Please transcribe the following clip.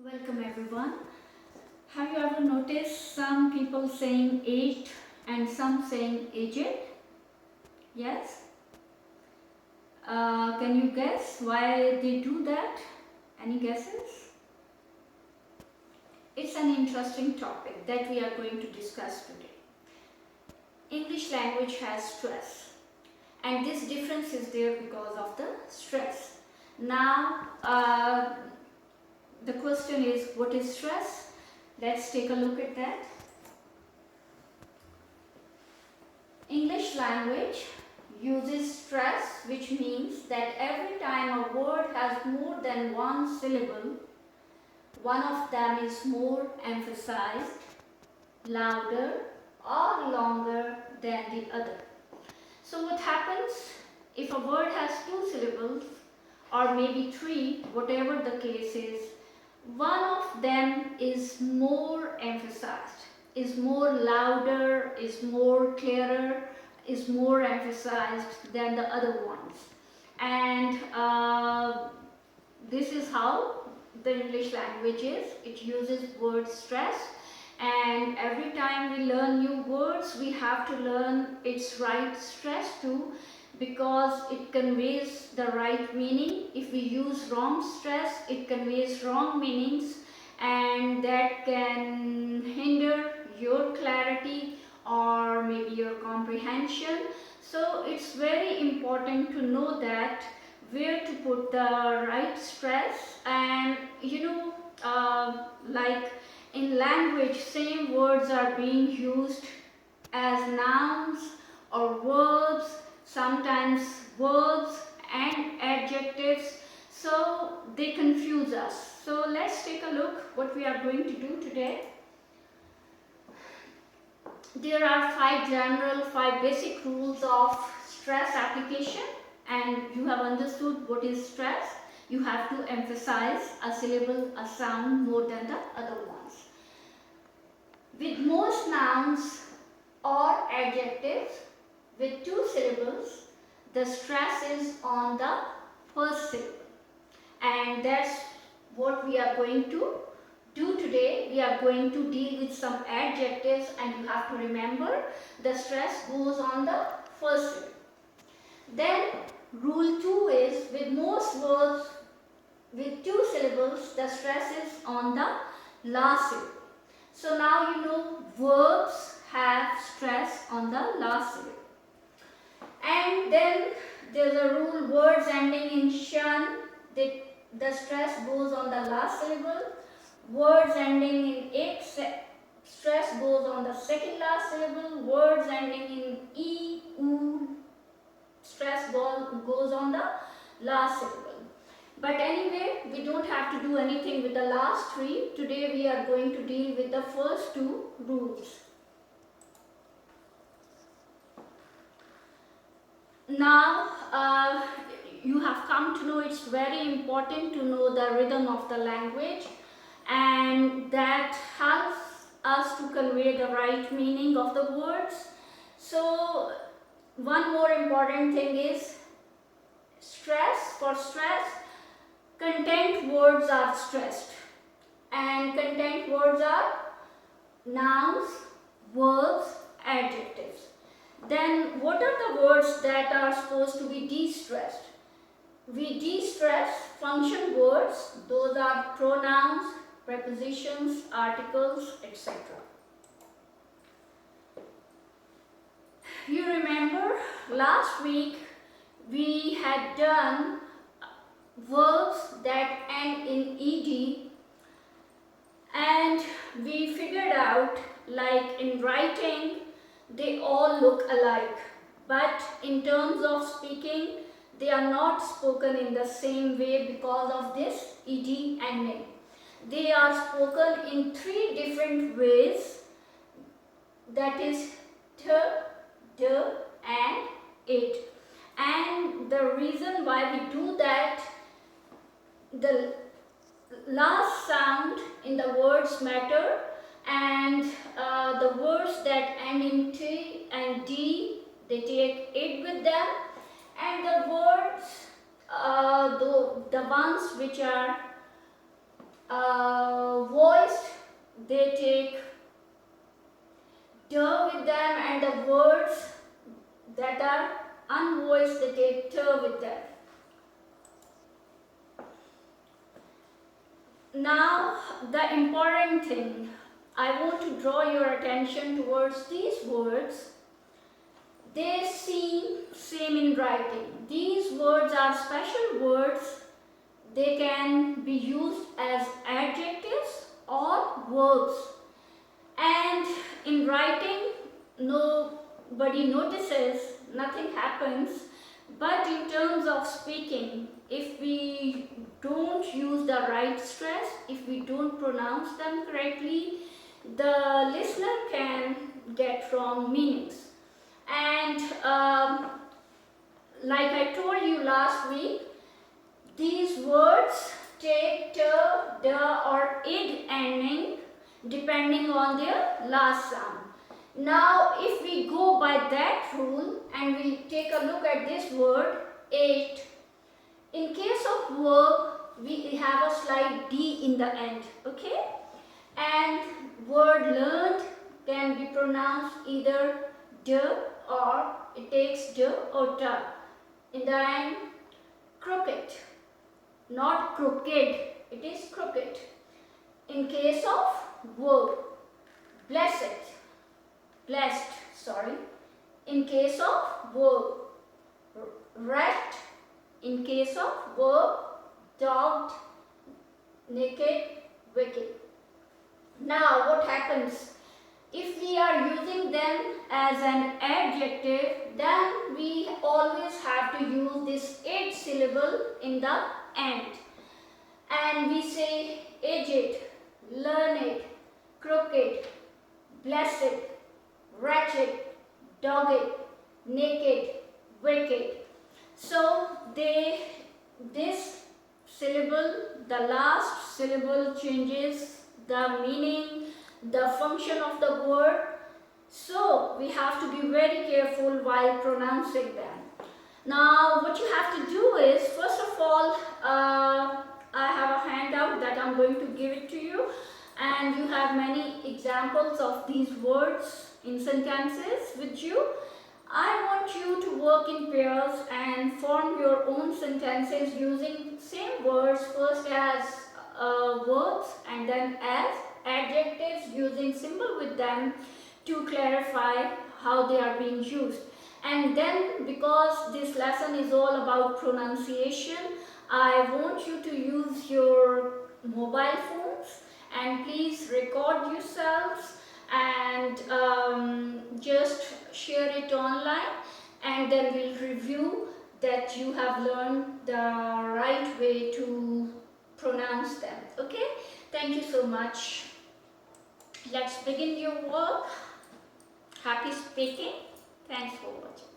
Welcome everyone. Have you ever noticed some people saying aged and some saying aged? Yes? Can you guess why they do that? Any guesses? It's an interesting topic that we are going to discuss today. English language has stress, and this difference is there because of the stress. Now, the question is, what is stress? Let's take a look at that. English language uses stress, which means that every time a word has more than one syllable, one of them is more emphasized, louder or longer than the other. So what happens if a word has two syllables or maybe three, whatever the case is, one of them is more emphasized, is more louder, is more clearer, is more emphasized than the other ones. And this is how the English language is. It uses word stress, and every time we learn new words, we have to learn its right stress too, because it conveys the right meaning. If we use wrong stress, it conveys wrong meanings, and that can hinder your clarity or maybe your comprehension. So it's very important to know that where to put the right stress. And like in language, same words are being used as nouns or verbs, sometimes verbs and adjectives, so they confuse us. So let's take a look what we are going to do today. There are five basic rules of stress application, and you have understood what is stress. You have to emphasize a syllable, a sound more than the other ones. With most nouns or adjectives with two syllables, the stress is on the first syllable, and that's what we are going to do today. We are going to deal with some adjectives, and you have to remember the stress goes on the first syllable. Then rule 2 is, with most words with two syllables, the stress is on the last syllable. So now you know verbs have stress on the last syllable. And then there's a rule, words ending in shan, the stress goes on the last syllable. Words ending in ek, stress goes on the second last syllable. Words ending in e, u, stress goes on the last syllable. But anyway, we don't have to do anything with the last three. Today we are going to deal with the first two rules. Now, you have come to know it's very important to know the rhythm of the language, and that helps us to convey the right meaning of the words. So, one more important thing is stress. For stress, content words are stressed, and content words are nouns, verbs, adjectives. Then what are the words that are supposed to be de-stressed? We de-stress function words. Those are pronouns, prepositions, articles, etc. You remember last week we had done verbs that end in ed, and we figured out, like in writing, they all look alike, but in terms of speaking, they are not spoken in the same way because of this ed ending. They are spoken in three different ways, that is t, d and it. And the reason why we do that, the last sound in the words matter, and the words that end in t and d, they take it with them, and the words, the ones which are they take d with them, and the words that are unvoiced, they take t with them. Now, the important thing, I want to draw your attention towards these words. They seem same in writing. These words are special words. They can be used as adjectives or verbs. And in writing, nobody notices, nothing happens. But in terms of speaking, if we don't use the right stress, if we don't pronounce them correctly, the listener can get wrong meanings. And like I told you last week, these words take t, d or id ending depending on their last sound. Now, if we go by that rule and we take a look at this word, ate, in case of verb, we have a slight d in the end, okay? And word learned can be pronounced either d or it takes d or ta. In the end, crooked, not crooked, it is crooked. In case of verb, blessed, sorry. In case of verb, wrecked. In case of verb, dogged, naked, wicked. Now, what happens? If we are using them as an adjective, then we always have to use this id syllable in the end. And we say aged, learned, crooked, blessed, wretched, dogged, naked, wicked. So this syllable, the last syllable changes the meaning, the function of the word. So we have to be very careful while pronouncing them. Now what you have to do is, first of all, I have a handout that I'm going to give it to you, and you have many examples of these words in sentences with you. I want you to work in pairs and form your own sentences using same words, first as verbs and then as adjectives, using symbol with them to clarify how they are being used. And then, because this lesson is all about pronunciation, I want you to use your mobile phones and please record yourselves and just share it online, and then we'll review that you have learned the right way to pronounce them. Okay? Thank you so much. Let's begin your work. Happy speaking. Thanks for watching.